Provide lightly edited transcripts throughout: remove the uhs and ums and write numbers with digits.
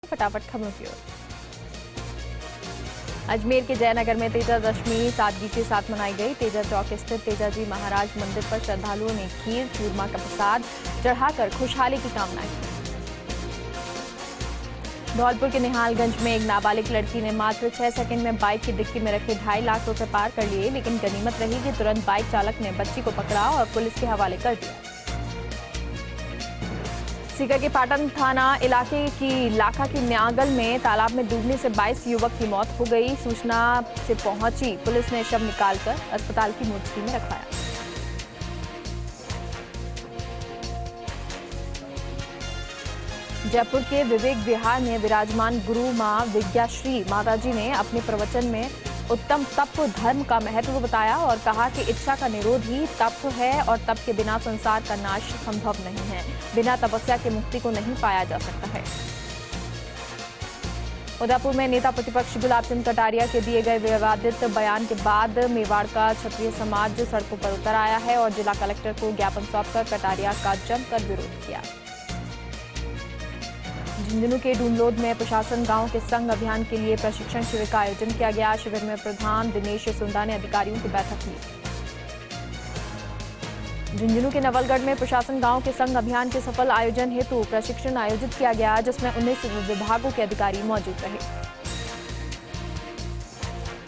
फटाफट खबरों की ओर। अजमेर के जयनगर में तेजा दशमी सादगी के साथ मनाई गई। तेजा चौक स्थित तेजाजी महाराज मंदिर पर श्रद्धालुओं ने खीर चूरमा का प्रसाद चढ़ाकर खुशहाली की कामना की। धौलपुर के निहालगंज में एक नाबालिग लड़की ने मात्र 6 सेकंड में बाइक की डिक्की में रखे 2.5 लाख रुपए पार कर लिए, लेकिन गनीमत रही कि तुरंत बाइक चालक ने बच्ची को पकड़ा और पुलिस के हवाले कर दिया। सीकर के पाटन थाना इलाके की लाखा की न्यागल में तालाब में डूबने से 22 युवक की मौत हो गई। सूचना से पहुंची पुलिस ने शव निकालकर अस्पताल की मोर्चरी में रखवाया। जयपुर के विवेक विहार में विराजमान गुरु मां विद्याश्री माताजी ने अपने प्रवचन में उत्तम तप धर्म का महत्व बताया और कहा कि इच्छा का निरोध ही तप है और तप के बिना संसार का नाश संभव नहीं है। बिना तपस्या के मुक्ति को नहीं पाया जा सकता है। उदयपुर में नेता प्रतिपक्ष गुलाब चंद कटारिया के दिए गए विवादित बयान के बाद मेवाड़ का क्षत्रिय समाज सड़कों पर उतर आया है और जिला कलेक्टर को ज्ञापन सौंपकर कटारिया का जमकर विरोध किया। झुंझुनू के डूमलोद में प्रशासन गांव के संघ अभियान के लिए प्रशिक्षण शिविर का आयोजन किया गया। शिविर में प्रधान दिनेश सुंडा ने अधिकारियों की बैठक ली। झुंझुनू के नवलगढ़ में प्रशासन गांव के संघ अभियान के सफल आयोजन हेतु प्रशिक्षण आयोजित किया गया, जिसमें 19 विभागों के अधिकारी मौजूद रहे।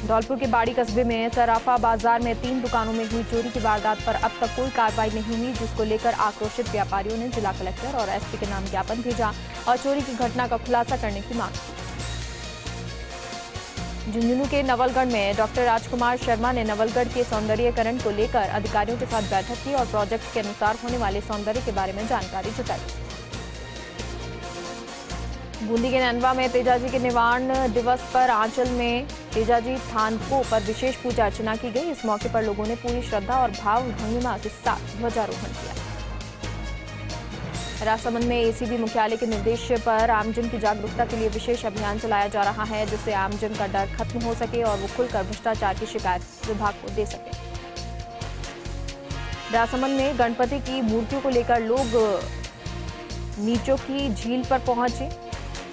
धौलपुर के बाड़ी कस्बे में सराफा बाजार में 3 दुकानों में हुई चोरी की वारदात पर अब तक कोई कार्रवाई नहीं हुई, जिसको लेकर आक्रोशित व्यापारियों ने जिला कलेक्टर और एसपी के नाम ज्ञापन भेजा और चोरी की घटना का खुलासा करने की मांग की। झुंझुनू के नवलगढ़ में डॉक्टर राजकुमार शर्मा ने नवलगढ़ के सौंदर्यीकरण को लेकर अधिकारियों के साथ बैठक की और प्रोजेक्ट के अनुसार होने वाले सौंदर्य के बारे में जानकारी जुटाई। बूंदी के नंदवा में तेजाजी के निवारण दिवस पर आंचल में तेजाजी थानकों पर विशेष पूजा अर्चना की गई। इस मौके पर लोगों ने पूरी श्रद्धा और भाव भंगिमा के साथ ध्वजारोहण किया। राजसमंद में एसीबी मुख्यालय के निर्देश पर आमजन की जागरूकता के लिए विशेष अभियान चलाया जा रहा है, जिससे आमजन का डर खत्म हो सके और वो खुलकर भ्रष्टाचार की शिकायत विभाग को दे सके। राजसमंद में गणपति की मूर्तियों को लेकर लोग नीचों की झील पर पहुंचे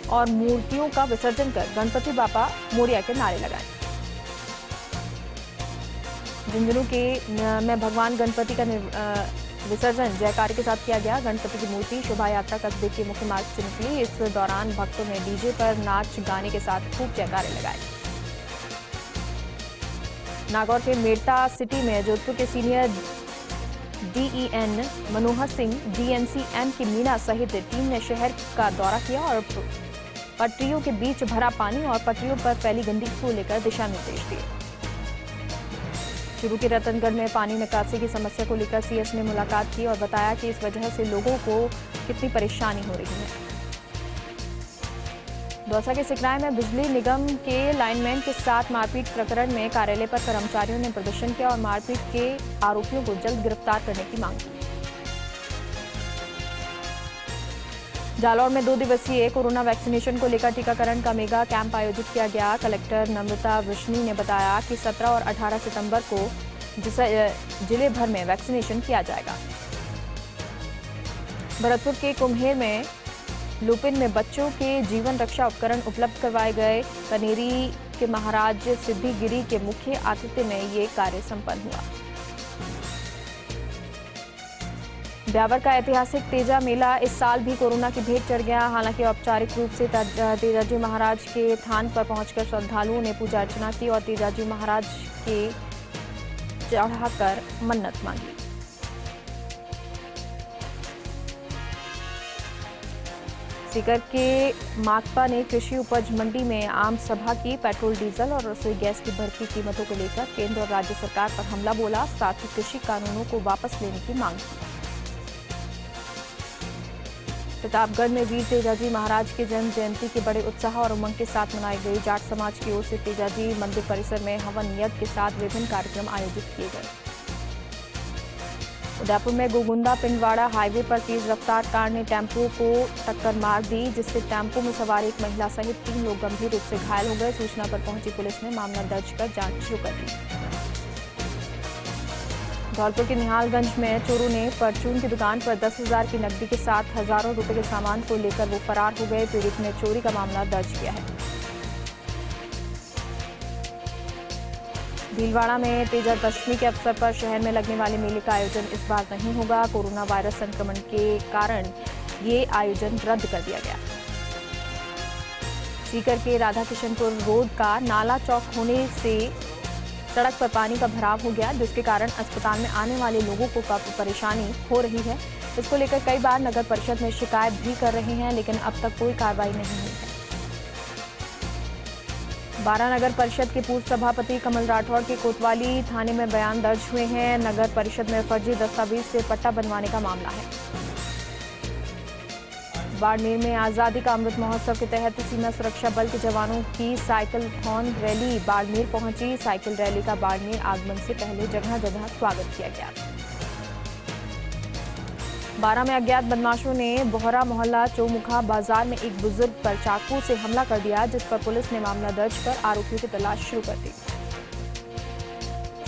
और मूर्तियों का विसर्जन कर गणपति बापा मोरिया के नारे लगाए। झुंझुनू में भगवान गणपति का विसर्जन जयकार के साथ किया गया। गणपति की मूर्ति शोभा यात्रा कस्बे के मुख्य मार्ग से निकली। इस दौरान भक्तों ने डीजे पर नाच गाने के साथ खूब जयकारे लगाए। नागौर के मेड़ता सिटी में जोधपुर के सीनियर डीईएन मनोहर सिंह, डीएनसीएम की मीना सहित टीम ने शहर का दौरा किया और पटरियों के बीच भरा पानी और पटरियों पर फैली गंदगी को लेकर दिशा निर्देश दिए। चूरू के रतनगढ़ में पानी निकासी की समस्या को लेकर सीएस ने मुलाकात की और बताया कि इस वजह से लोगों को कितनी परेशानी हो रही है। दौसा के सिकराय में बिजली निगम के लाइनमैन के साथ मारपीट प्रकरण में कार्यालय पर कर्मचारियों ने प्रदर्शन किया और मारपीट के आरोपियों को जल्द गिरफ्तार करने की मांग की। जालौर में 2 दिवसीय कोरोना वैक्सीनेशन को लेकर टीकाकरण का मेगा कैंप आयोजित किया गया। कलेक्टर नम्रता विष्णु ने बताया कि 17 और 18 सितंबर को जिले भर में वैक्सीनेशन किया जाएगा। भरतपुर के कुम्हेर में लुपिन में बच्चों के जीवन रक्षा उपकरण उपलब्ध करवाए गए। कनेरी के महाराज सिद्धिगिरी के मुख्य आतिथ्य में ये कार्य संपन्न हुआ। ब्यावर का ऐतिहासिक तेजा मेला इस साल भी कोरोना की भेंट चढ़ गया। हालांकि औपचारिक रूप से तेजाजी महाराज के थान पर पहुंचकर श्रद्धालुओं ने पूजा अर्चना की और तेजाजी महाराज के चढ़ाकर मन्नत मांगी। सीकर के माकपा ने कृषि उपज मंडी में आम सभा की। पेट्रोल, डीजल और रसोई गैस की बढ़ती कीमतों को लेकर केंद्र और राज्य सरकार पर हमला बोला, साथ ही कृषि कानूनों को वापस लेने की मांग की। प्रतापगढ़ में वीर तेजाजी महाराज के जन्म जयंती के बड़े उत्साह और उमंग के साथ मनाई गई। जाट समाज की ओर से तेजाजी मंदिर परिसर में हवन यज्ञ के साथ विभिन्न कार्यक्रम आयोजित किए गए। उदयपुर में गोगुंदा पिंडवाड़ा हाईवे पर तेज रफ्तार कार ने टेम्पो को टक्कर मार दी, जिससे टेम्पो में सवार एक महिला सहित 3 लोग गंभीर रूप से घायल हो गए। सूचना पर पहुंची पुलिस ने मामला दर्ज कर जांच शुरू कर दी। धौलपुर के निहालगंज में चोरों ने परचून की दुकान पर 10,000 की नकदी के साथ हजारों रुपए के सामान को लेकर वो फरार हो गए। पीड़ित ने चोरी का मामला दर्ज किया है। भीलवाड़ा में तेजा दशमी के अवसर पर शहर में लगने वाले मेले का आयोजन इस बार नहीं होगा। कोरोना वायरस संक्रमण के कारण ये आयोजन रद्द कर दिया गया। सीकर के राधा किशनपुर रोड का नाला चौक होने से सड़क पर पानी का भराव हो गया, जिसके कारण अस्पताल में आने वाले लोगों को काफी परेशानी हो रही है। इसको लेकर कई बार नगर परिषद में शिकायत भी कर रहे हैं, लेकिन अब तक कोई कार्रवाई नहीं हुई है। बारां नगर परिषद के पूर्व सभापति कमल राठौड़ के कोतवाली थाने में बयान दर्ज हुए हैं। नगर परिषद में फर्जी दस्तावेज से पट्टा बनवाने का मामला है। बाड़मेर में आजादी का अमृत महोत्सव के तहत सीमा सुरक्षा बल के जवानों की साइकिल-थॉन रैली बाड़मेर पहुंची। साइकिल रैली का बाड़मेर आगमन से पहले जगह जगह स्वागत किया गया। बारां में अज्ञात बदमाशों ने बोहरा मोहल्ला चौमुखा बाजार में एक बुजुर्ग पर चाकू से हमला कर दिया, जिस पर पुलिस ने मामला दर्ज कर आरोपियों की तलाश शुरू कर दी।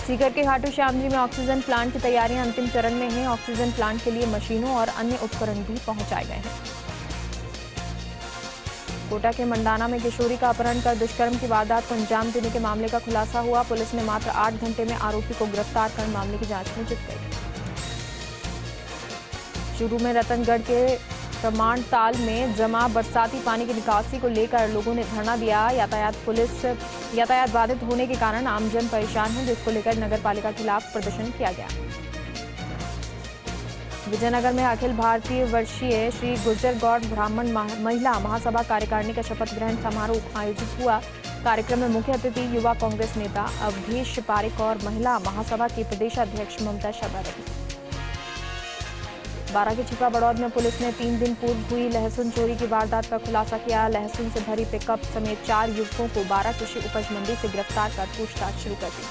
सीकर के खाटू श्याम जी में ऑक्सीजन प्लांट की तैयारियां अंतिम चरण में हैं। ऑक्सीजन प्लांट के लिए मशीनों और अन्य उपकरण भी पहुंचाए गए हैं। कोटा के मंडाना में किशोरी का अपहरण कर दुष्कर्म की वारदात को अंजाम देने के मामले का खुलासा हुआ। पुलिस ने मात्र 8 घंटे में आरोपी को गिरफ्तार कर मामले की जांच में जुट गई। चूरू में रतनगढ़ के प्रमाणताल में जमा बरसाती पानी की निकासी को लेकर लोगों ने धरना दिया। यातायात बाधित होने के कारण आमजन परेशान है, जिसको लेकर नगर पालिका के खिलाफ प्रदर्शन किया गया। विजयनगर में अखिल भारतीय वर्षीय श्री गुर्जर गौड़ ब्राह्मण महिला महासभा कार्यकारिणी का शपथ ग्रहण समारोह आयोजित हुआ। कार्यक्रम में मुख्य अतिथि युवा कांग्रेस नेता अवधेश पारेख और महिला महासभा की प्रदेश अध्यक्ष ममता शर्मा रही। बारां के छिपा बड़ौद में पुलिस ने 3 दिन पूर्व हुई लहसुन चोरी की वारदात का खुलासा किया। लहसुन से भरी पिकअप समेत 4 युवकों को बारां कृषि उपज मंडी से गिरफ्तार कर पूछताछ शुरू कर दी।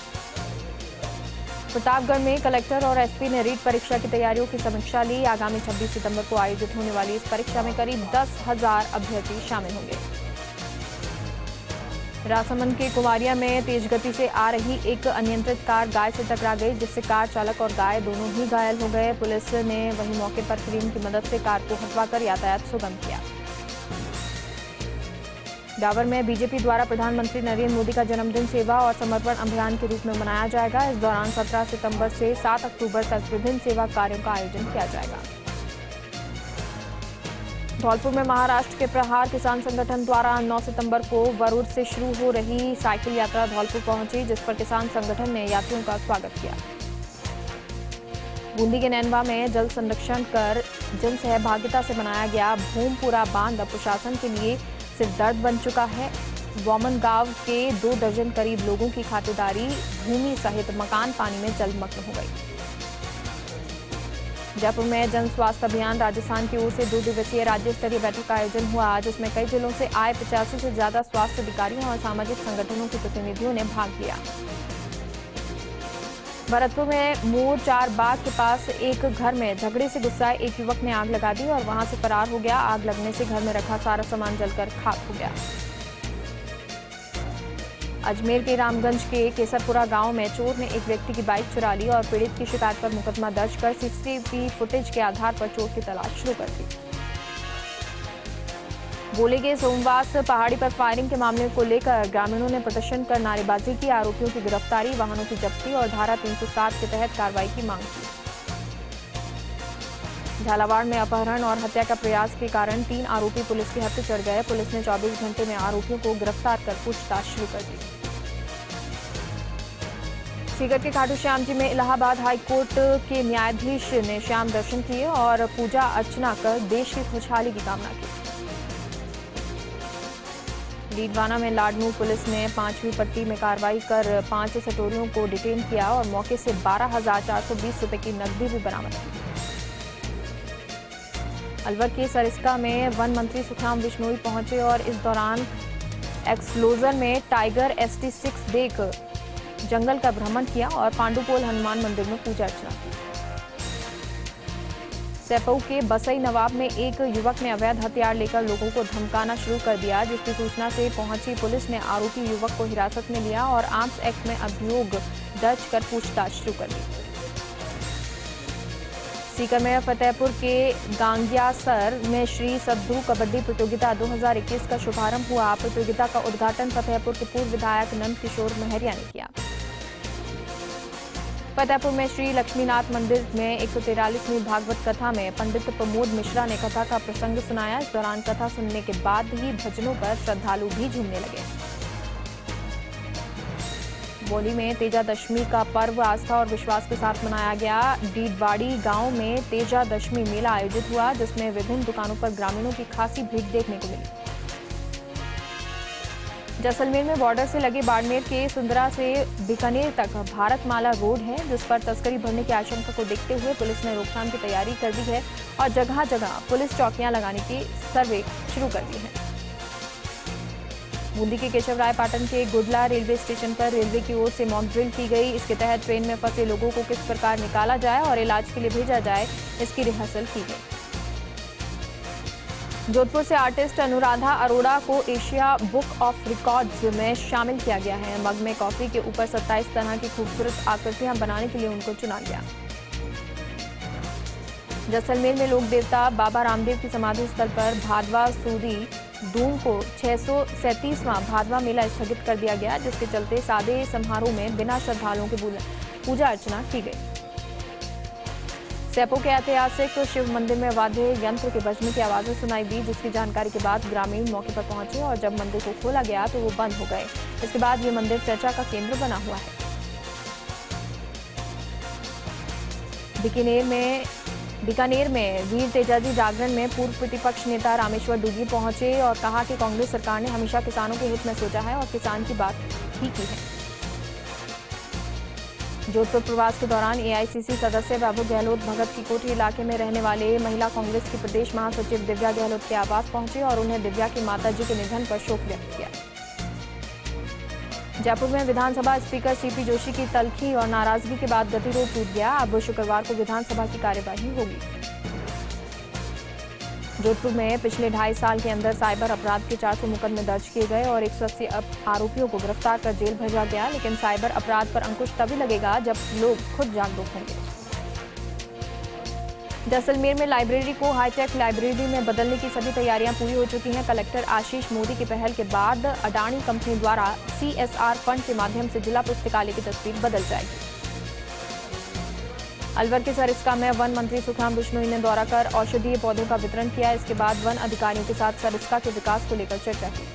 प्रतापगढ़ में कलेक्टर और एसपी ने रीट परीक्षा की तैयारियों की समीक्षा ली। आगामी 26 सितंबर को आयोजित होने वाली इस परीक्षा में करीब 10,000 अभ्यर्थी शामिल होंगे। राजसमंद के कुमारिया में तेज गति से आ रही एक अनियंत्रित कार गाय से टकरा गई, जिससे कार चालक और गाय दोनों ही घायल हो गए। पुलिस ने वहीं मौके पर क्रेन की मदद से कार को हटवाकर यातायात सुगम किया। डाबर में बीजेपी द्वारा प्रधानमंत्री नरेंद्र मोदी का जन्मदिन सेवा और समर्पण अभियान के रूप में मनाया जाएगा। इस दौरान 17 सितंबर से 7 अक्टूबर तक विभिन्न सेवा कार्यों का आयोजन किया जाएगा। धौलपुर में महाराष्ट्र के प्रहार किसान संगठन द्वारा 9 सितंबर को वरुड से शुरू हो रही साइकिल यात्रा धौलपुर पहुंची, जिस पर किसान संगठन ने यात्रियों का स्वागत किया। बूंदी के नैनवा में जल संरक्षण कर जन सहभागिता से बनाया गया भूमपुरा बांध अब प्रशासन के लिए सिर्फ दर्द बन चुका है। वोमन गांव के 2 दर्जन करीब लोगों की खातेदारी भूमि सहित मकान पानी में जलमग्न हो गई। जयपुर में जन स्वास्थ्य अभियान राजस्थान की ओर से 2 दिवसीय राज्य स्तरीय बैठक का आयोजन हुआ, जिसमें कई जिलों से आए 85 से ज्यादा स्वास्थ्य अधिकारियों और सामाजिक संगठनों के प्रतिनिधियों ने भाग लिया। भरतपुर में मोर 4 बाग के पास एक घर में झगड़े से गुस्साए एक युवक ने आग लगा दी और वहां से फरार हो गया। आग लगने से घर में रखा सारा सामान जलकर खाक हो गया। अजमेर के रामगंज के केसरपुरा गांव में चोर ने एक व्यक्ति की बाइक चुरा ली और पीड़ित की शिकायत पर मुकदमा दर्ज कर सीसीटीवी फुटेज के आधार पर चोर की तलाश शुरू कर दी। बोले के सोमवास पहाड़ी पर फायरिंग के मामले को लेकर ग्रामीणों ने प्रदर्शन कर नारेबाजी की। आरोपियों की गिरफ्तारी, वाहनों की जब्ती और धारा 307 के तहत कार्रवाई की मांग की। झालावाड़ में अपहरण और हत्या का प्रयास के कारण 3 आरोपी पुलिस के हत्थे चढ़ गए। पुलिस ने 24 घंटे में आरोपियों को गिरफ्तार कर पूछताछ शुरू कर दी। सीकर के खाटू श्याम जी में इलाहाबाद हाई कोर्ट के न्यायाधीश ने श्याम दर्शन किए और पूजा अर्चना कर देश की खुशहाली की कामना की। डीडवाना में लाडनू पुलिस ने 5वीं पट्टी में कार्रवाई कर 5 सटोरियों को डिटेन किया और मौके से 12,420 रुपए की नकदी भी बरामद की। अलवर के सरिस्का में वन मंत्री सुखराम बिश्नोई पहुंचे और इस दौरान एक्सलोजर में टाइगर ST6 देख जंगल का भ्रमण किया और पांडुपोल हनुमान मंदिर में पूजा अर्चना की। सैपऊ के बसई नवाब में एक युवक ने अवैध हथियार लेकर लोगों को धमकाना शुरू कर दिया, जिसकी सूचना से पहुंची पुलिस ने आरोपी युवक को हिरासत में लिया और आर्म्स एक्ट में अभियोग दर्ज कर पूछताछ शुरू कर दी। सीकर में फतेहपुर के गांगियासर में श्री सद्गुरु कबड्डी प्रतियोगिता 2021 का शुभारंभ हुआ। प्रतियोगिता का उद्घाटन फतेहपुर के पूर्व विधायक नंद किशोर महरिया ने किया। फतेहपुर में श्री लक्ष्मीनाथ मंदिर में 143वीं भागवत कथा में पंडित प्रमोद मिश्रा ने कथा का प्रसंग सुनाया। इस दौरान कथा सुनने के बाद ही भजनों पर श्रद्धालु भी झूमने लगे। बौली में तेजा दशमी का पर्व आस्था और विश्वास के साथ मनाया गया। डीडवाड़ी गांव में तेजा दशमी मेला आयोजित हुआ, जिसमें विभिन्न दुकानों पर ग्रामीणों की खासी भीड़ देखने को मिली। जैसलमेर में बॉर्डर से लगे बाड़मेर के सुंदरा से बीकानेर तक भारतमाला रोड है, जिस पर तस्करी बढ़ने की आशंका को देखते हुए पुलिस ने रोकथाम की तैयारी कर दी है और जगह जगह पुलिस चौकियां लगाने की सर्वे शुरू कर दी है। बूंदी के केशवराय पाटन के गुडला रेलवे स्टेशन पर रेलवे की ओर से मॉक ड्रिल की गई। इसके तहत ट्रेन में फंसे लोगों को किस प्रकार निकाला जाए और इलाज के लिए भेजा जाए, इसकी रिहर्सल की गई। जोधपुर से आर्टिस्ट अनुराधा अरोड़ा को एशिया बुक ऑफ रिकॉर्ड्स में शामिल किया गया है। मग में कॉफी के ऊपर 27 तरह की खूबसूरत आकृतियां बनाने के लिए उनको चुना गया। जैसलमेर में लोक देवता बाबा रामदेव की समाधि स्थल पर भादवा सूदी दून को 637वां भादवा मेला स्थगित कर दिया गया, जिसके चलते सादे समारोह में बिना श्रद्धालुओं की पूजा अर्चना की गई। सैपो के ऐतिहासिक शिव मंदिर में वाद्य यंत्र के बजने की आवाजें सुनाई दी, जिसकी जानकारी के बाद ग्रामीण मौके पर पहुंचे और जब मंदिर को खोला गया तो वो बंद हो गए। इसके बाद ये मंदिर चर्चा का केंद्र बना हुआ है। बीकानेर में वीर तेजाजी जागरण में पूर्व प्रतिपक्ष नेता रामेश्वर डूगी पहुंचे और कहा कि कांग्रेस सरकार ने हमेशा किसानों के हित में सोचा है और किसान की बात ही की है। जोधपुर प्रवास के दौरान एआईसीसी सदस्य वैभव गहलोत भगत की कोठी इलाके में रहने वाले महिला कांग्रेस की प्रदेश महासचिव दिव्या गहलोत के आवास पहुंचे और उन्हें दिव्या की माताजी के निधन पर शोक व्यक्त किया। जयपुर में विधानसभा स्पीकर सीपी जोशी की तल्खी और नाराजगी के बाद गतिरोध टूट गया। अब शुक्रवार को विधानसभा की कार्यवाही होगी। जोधपुर में पिछले 2.5 साल के अंदर साइबर अपराध के 400 मुकदमे दर्ज किए गए और 180 आरोपियों को गिरफ्तार कर जेल भेजा गया। लेकिन साइबर अपराध पर अंकुश तभी लगेगा जब लोग खुद जागरूक होंगे। जैसलमेर में लाइब्रेरी को हाईटेक लाइब्रेरी में बदलने की सभी तैयारियां पूरी हो चुकी हैं। कलेक्टर आशीष मोदी की पहल के बाद अडानी कंपनी द्वारा CSR फंड के माध्यम से जिला पुस्तकालय की तस्वीर बदल जाएगी। अलवर के सरिस्का में वन मंत्री सुखराम बिश्नोई ने दौरा कर औषधीय पौधों का वितरण किया। इसके बाद वन अधिकारियों के साथ सरिस्का के विकास को लेकर चर्चा की।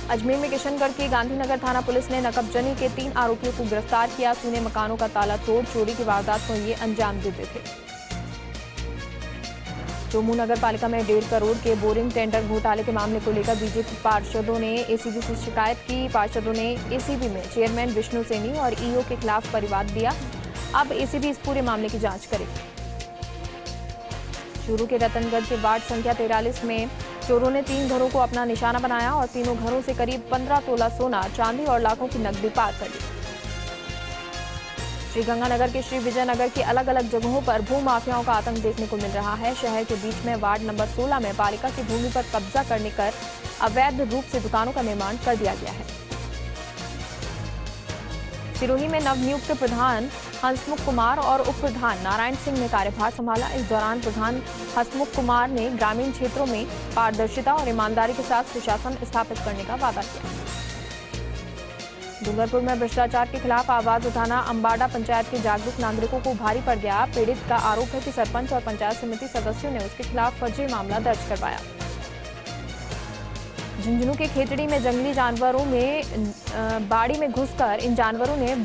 अजमेर में किशनगढ़ के गांधीनगर थाना पुलिस ने नकबजनी के 3 आरोपियों को गिरफ्तार किया। सूने मकानों का ताला तोड़ चोरी की वारदात को ये अंजाम देते थे। चोमू नगर पालिका में 1.5 करोड़ के बोरिंग टेंडर घोटाले के मामले को लेकर बीजेपी पार्षदों ने एसीबी से शिकायत की। पार्षदों ने एसीबी में चेयरमैन विष्णु सैनी और ईओ के खिलाफ परिवाद दिया। अब एसीबी इस पूरे मामले की जांच करेगी। चूरू के रतनगढ़ के वार्ड संख्या 43 में चोरों ने 3 घरों को अपना निशाना बनाया और तीनों घरों से करीब 15 तोला सोना, चांदी और लाखों की नकदी पार कर ली। श्रीगंगानगर के श्री विजयनगर की अलग अलग जगहों पर भू माफियाओं का आतंक देखने को मिल रहा है। शहर के बीच में वार्ड नंबर 16 में पालिका की भूमि पर कब्जा करने कर अवैध रूप से दुकानों का निर्माण कर दिया गया है। सिरोही में नवनियुक्त प्रधान हंसमुख कुमार और उप प्रधान नारायण सिंह ने कार्यभार संभाला। इस दौरान प्रधान हंसमुख कुमार ने ग्रामीण क्षेत्रों में पारदर्शिता और ईमानदारी के साथ सुशासन स्थापित करने का वादा किया। डूंगरपुर में भ्रष्टाचार के खिलाफ आवाज उठाना अम्बाड़ा पंचायत के जागरूक नागरिकों को भारी पड़ गया। पीड़ित का आरोप है कि सरपंच और पंचायत समिति सदस्यों ने उसके खिलाफ फर्जी मामला दर्ज करवाया। झुंझुनू के खेतड़ी में जंगली जानवरों में बाड़ी में घुसकर इन जानवरों ने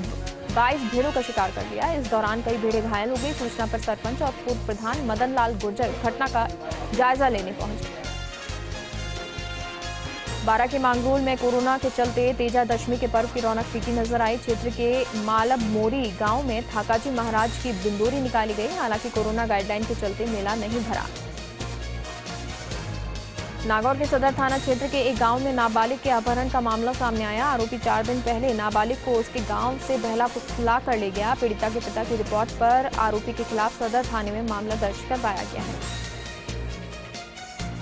22 भेड़ों का शिकार कर लिया। इस दौरान कई भेड़ें घायल हो गई। सूचना पर सरपंच और पूर्व प्रधान मदन लाल गुर्जर घटना का जायजा लेने पहुंचे। बारा के मांगरोल में कोरोना के चलते तेजा दशमी के पर्व की रौनक फीकी नजर आई। क्षेत्र के मालब मोरी गांव में थाकाजी महाराज की बिंदोरी निकाली गई। हालांकि कोरोना गाइडलाइन के चलते मेला नहीं भरा। नागौर के सदर थाना क्षेत्र के एक गांव में नाबालिग के अपहरण का मामला सामने आया। आरोपी 4 दिन पहले नाबालिग को उसके गांव से बहला फुसला कर ले गया। पीड़िता के पिता की रिपोर्ट पर आरोपी के खिलाफ सदर थाने में मामला दर्ज करवाया गया है।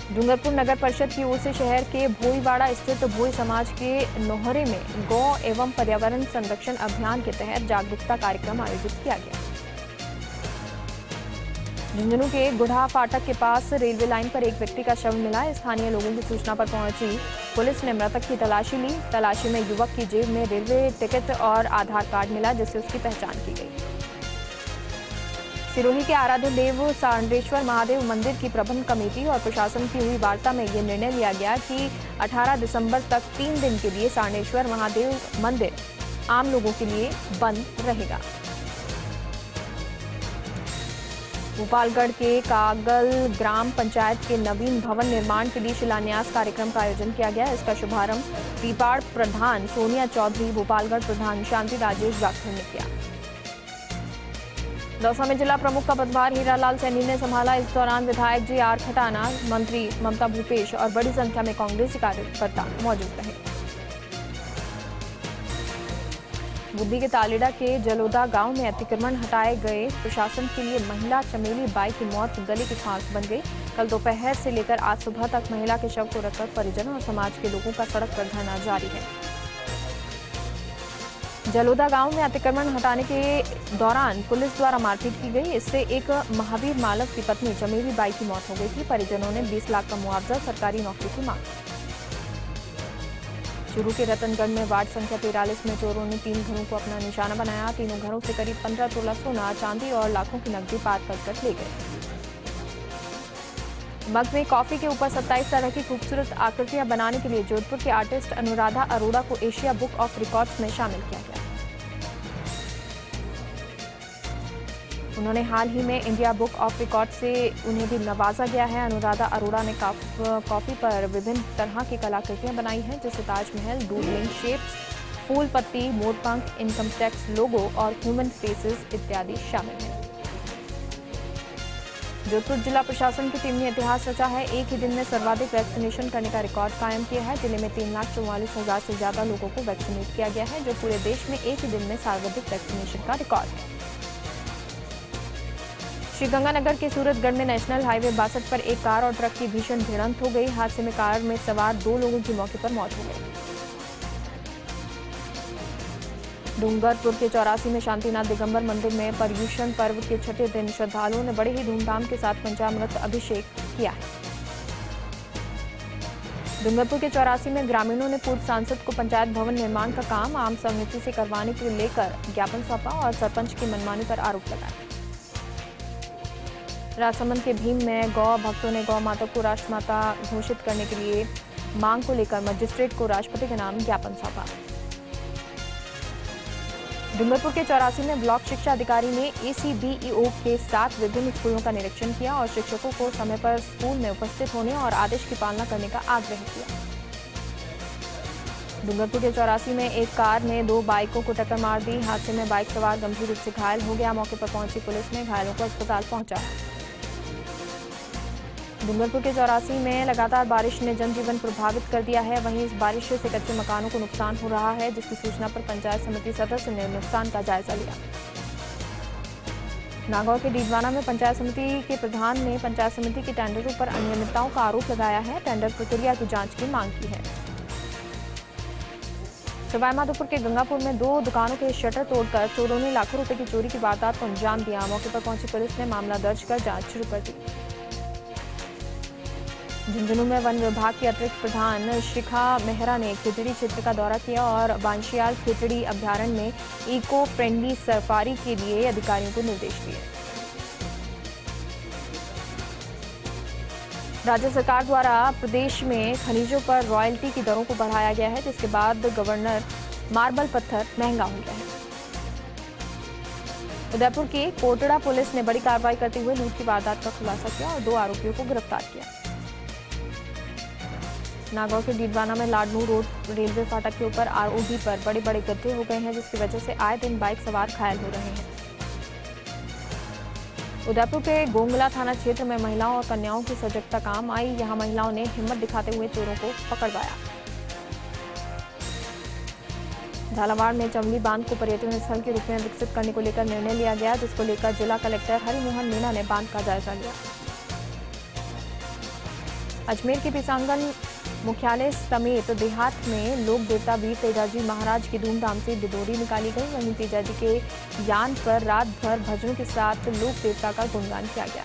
डूंगरपुर नगर परिषद की ओर से शहर के भोईवाड़ा स्थित भोई समाज के नोहरे में गौ एवं पर्यावरण संरक्षण अभियान के तहत जागरूकता कार्यक्रम आयोजित किया गया। झुंझुनू के गुढ़ा फाटक के पास रेलवे लाइन पर एक व्यक्ति का शव मिला। स्थानीय लोगों की सूचना पर पहुंची पुलिस ने मृतक की तलाशी ली। तलाशी में युवक की जेब में रेलवे टिकट और आधार कार्ड मिला, जिससे उसकी पहचान की गई। सिरोही के आराध्य देव सांडेश्वर महादेव मंदिर की प्रबंध कमेटी और प्रशासन की हुई वार्ता में ये निर्णय लिया गया कि 18 दिसंबर तक 3 दिन के लिए सांडेश्वर महादेव मंदिर आम लोगों के लिए बंद रहेगा। भोपालगढ़ के कागल ग्राम पंचायत के नवीन भवन निर्माण के लिए शिलान्यास कार्यक्रम का आयोजन किया गया। इसका शुभारंभ पीपाड़ प्रधान सोनिया चौधरी, भोपालगढ़ प्रधान शांति राजेश जाखड़ ने किया। दौसा में जिला प्रमुख का पदभार हीरालाल सैनी ने संभाला। इस दौरान विधायक जी आर खटाना, मंत्री ममता भूपेश और बड़ी संख्या में कांग्रेसी कार्यकर्ता मौजूद रहे। बुद्धि के तालेड़ा के जलोदा गांव में अतिक्रमण हटाए गए। प्रशासन के लिए महिला चमेली बाई की मौत गले की फांस बन गई। कल दोपहर से लेकर आज सुबह तक महिला के शव को रखकर परिजन और समाज के लोगों का सड़क पर धरना जारी है। जलोदा गांव में अतिक्रमण हटाने के दौरान पुलिस द्वारा मारपीट की गई। इससे एक महावीर मालव की पत्नी चमेली बाई की मौत हो गई थी। परिजनों ने 20 लाख का मुआवजा, सरकारी नौकरी की मांग। चूरू के रतनगढ़ में वार्ड संख्या 43 में चोरों ने 3 घरों को अपना निशाना बनाया। तीनों घरों से करीब 15 तोला सोना, चांदी और लाखों की नकदी पार कर ले गए। मग में कॉफी के ऊपर 27 तरह की खूबसूरत आकृतियां बनाने के लिए जोधपुर के आर्टिस्ट अनुराधा अरोड़ा को एशिया बुक ऑफ रिकॉर्ड्स में शामिल किया गया। उन्होंने हाल ही में इंडिया बुक ऑफ रिकॉर्ड से उन्हें भी नवाजा गया है। अनुराधा अरोड़ा ने कॉफी पर विभिन्न तरह की कलाकृतियां बनाई हैं, जैसे ताजमहल, डूडलिंग शेप्स, फूल पत्ती, मोरपंख, इनकम टैक्स लोगो और ह्यूमन फेसेस इत्यादि शामिल हैं। जोधपुर जिला प्रशासन की टीम ने इतिहास रचा है। एक ही दिन में सर्वाधिक वैक्सीनेशन करने का रिकॉर्ड कायम किया है। जिले में 3,44,000 से ज्यादा लोगों को वैक्सीनेट किया गया है, जो पूरे देश में एक ही दिन में सर्वाधिक वैक्सीनेशन का रिकॉर्ड है। श्रीगंगानगर के सूरतगढ़ में नेशनल हाईवे 62 पर एक कार और ट्रक की भीषण भिड़ंत हो गई। हादसे में कार में सवार 2 लोगों की मौके पर मौत हो गई। डूंगरपुर के 84 में शांतिनाथ दिगंबर मंदिर में पर्युषण पर्व के छठे दिन श्रद्धालुओं ने बड़े ही धूमधाम के साथ पंचामृत अभिषेक किया है। डूंगरपुर के 84 में ग्रामीणों ने पूर्व सांसद को पंचायत भवन निर्माण का काम आम सहमति से करवाने के लेकर ज्ञापन सौंपा और सरपंच की मनमानी पर आरोप लगाया। राजसमंद के भीम में गौ भक्तों ने गौ माता को राष्ट्रमाता घोषित करने के लिए मांग को लेकर मजिस्ट्रेट को राष्ट्रपति के नाम ज्ञापन सौंपा। डूंगरपुर के 84 में ब्लॉक शिक्षा अधिकारी ने ACDEO के 7 विभिन्न स्कूलों का निरीक्षण किया और शिक्षकों को समय पर स्कूल में उपस्थित होने और आदेश की पालना करने का आग्रह किया। डूंगरपुर के 84 में एक कार ने 2 बाइकों को टक्कर मार दी। हादसे में बाइक सवार गंभीर रूप से घायल हो गया। मौके पर पहुंची पुलिस ने घायलों को अस्पताल पहुंचाया। डूंगरपुर के 84 में लगातार बारिश ने जनजीवन प्रभावित कर दिया है। वहीं इस बारिश से कच्चे मकानों को नुकसान हो रहा है, जिसकी सूचना पर पंचायत समिति सदस्य ने नुकसान का जायजा लिया। नागौर के डीडवाना में पंचायत समिति के प्रधान ने पंचायत समिति के टेंडरों पर अनियमितताओं का आरोप लगाया है। टेंडर प्रक्रिया की जांच की मांग की है। सवाईमाधोपुर के गंगापुर में 2 दुकानों के शटर तोड़कर चोरों ने लाखों रुपए की चोरी की वारदात को अंजाम दिया। मौके पर पहुंची पुलिस ने मामला दर्ज कर जांच शुरू कर दी। झुंझुनू में वन विभाग के अतिरिक्त प्रधान शिखा मेहरा ने खिचड़ी क्षेत्र का दौरा किया और बांशियाल खिचड़ी अभ्यारण्य में इको फ्रेंडली सफारी के लिए अधिकारियों को निर्देश दिए। राज्य सरकार द्वारा प्रदेश में खनिजों पर रॉयल्टी की दरों को बढ़ाया गया है, जिसके बाद गवर्नर मार्बल पत्थर महंगा हो गया है। उदयपुर की कोटड़ा पुलिस ने बड़ी कार्रवाई करते हुए लूट की वारदात का खुलासा किया और 2 आरोपियों को गिरफ्तार किया। नागौर के डीडवाना में लाडनू रोड रेलवे फाटक के ऊपर ROD पर बड़े बड़े गड्ढे हो गए हैं, जिसकी वजह से आए दिन बाइक सवार घायल हो रहे हैं। उदयपुर के गोंगला थाना क्षेत्र में महिलाओं और कन्याओं की सजगता काम आई। यहां महिलाओं ने हिम्मत दिखाते हुए चोरों को पकड़वाया। झालावाड़ में चमली बांध को पर्यटन स्थल के रूप में विकसित करने को लेकर निर्णय लिया गया, जिसको लेकर जिला कलेक्टर हरिमोहन मीणा ने बांध का जायजा लिया। अजमेर के पिसांगन मुख्यालय समेत देहात में लोक देवता वीर तेजाजी महाराज की धूमधाम से बिदोरी निकाली गई। वहीं तेजाजी के यान पर रात भर भजनों के साथ लोक देवता का गुणगान किया गया।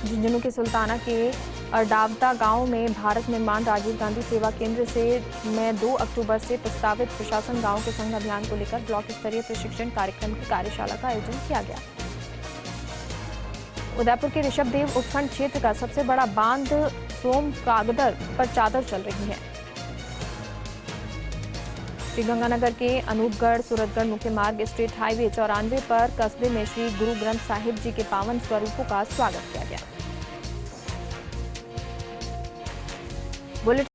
झुंझुनू के सुल्ताना के अडावता गांव में भारत निर्माण राजीव गांधी सेवा केंद्र से में 2 अक्टूबर से प्रस्तावित प्रशासन गांव के संग अभियान को लेकर ब्लॉक स्तरीय प्रशिक्षण कार्यक्रम की कार्यशाला का आयोजन किया गया। उदयपुर के ऋषभदेव उपखंड क्षेत्र का सबसे बड़ा बांध सोम कागदर पर चादर चल रही है। श्रीगंगानगर के अनूपगढ़ सूरतगढ़ मुख्य मार्ग स्टेट हाईवे 94 पर कस्बे में श्री गुरु ग्रंथ साहिब जी के पावन स्वरूपों का स्वागत किया गया।